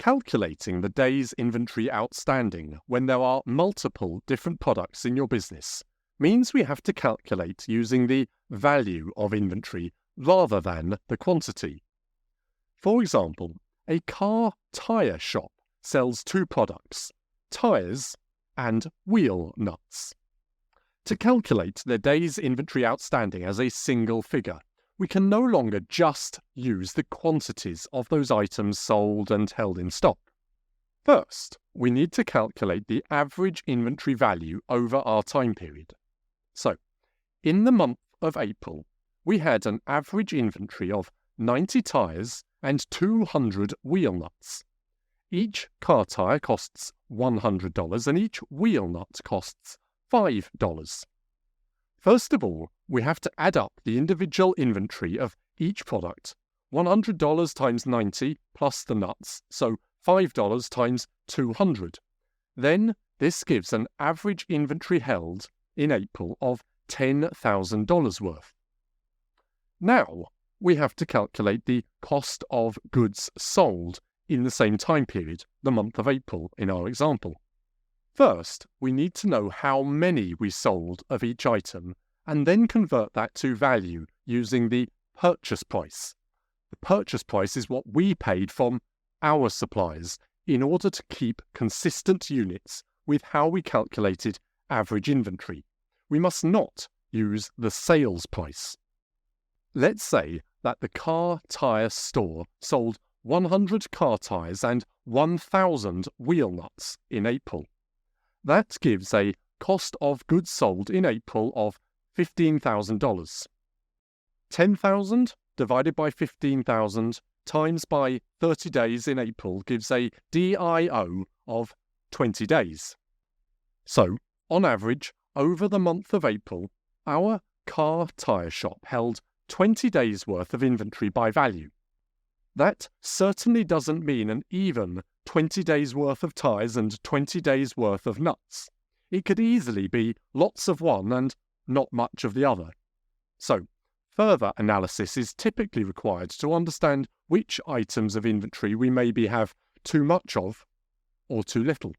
Calculating the day's inventory outstanding when there are multiple different products in your business means we have to calculate using the value of inventory rather than the quantity. For example, a car tyre shop sells two products, tyres and wheel nuts. To calculate their day's inventory outstanding as a single figure, we can no longer just use the quantities of those items sold and held in stock. First, we need to calculate the average inventory value over our time period. So, in the month of April, we had an average inventory of 90 tyres and 200 wheel nuts. Each car tyre costs $100 and each wheel nut costs $5. First of all, we have to add up the individual inventory of each product, $100 times 90 plus the nuts, so $5 times 200. Then this gives an average inventory held in April of $10,000 worth. Now we have to calculate the cost of goods sold in the same time period, the month of April in our example. First, we need to know how many we sold of each item and then convert that to value using the purchase price. The purchase price is what we paid from our suppliers in order to keep consistent units with how we calculated average inventory. We must not use the sales price. Let's say that the car tyre store sold 100 car tyres and 1,000 wheel nuts in April. That gives a cost of goods sold in April of $15,000. 10,000 divided by 15,000 times by 30 days in April gives a DIO of 20 days. So, on average, over the month of April, our car tyre shop held 20 days worth of inventory by value. That certainly doesn't mean an even 20 days worth of tyres and 20 days worth of nuts. It could easily be lots of one and not much of the other. So, further analysis is typically required to understand which items of inventory we maybe have too much of or too little.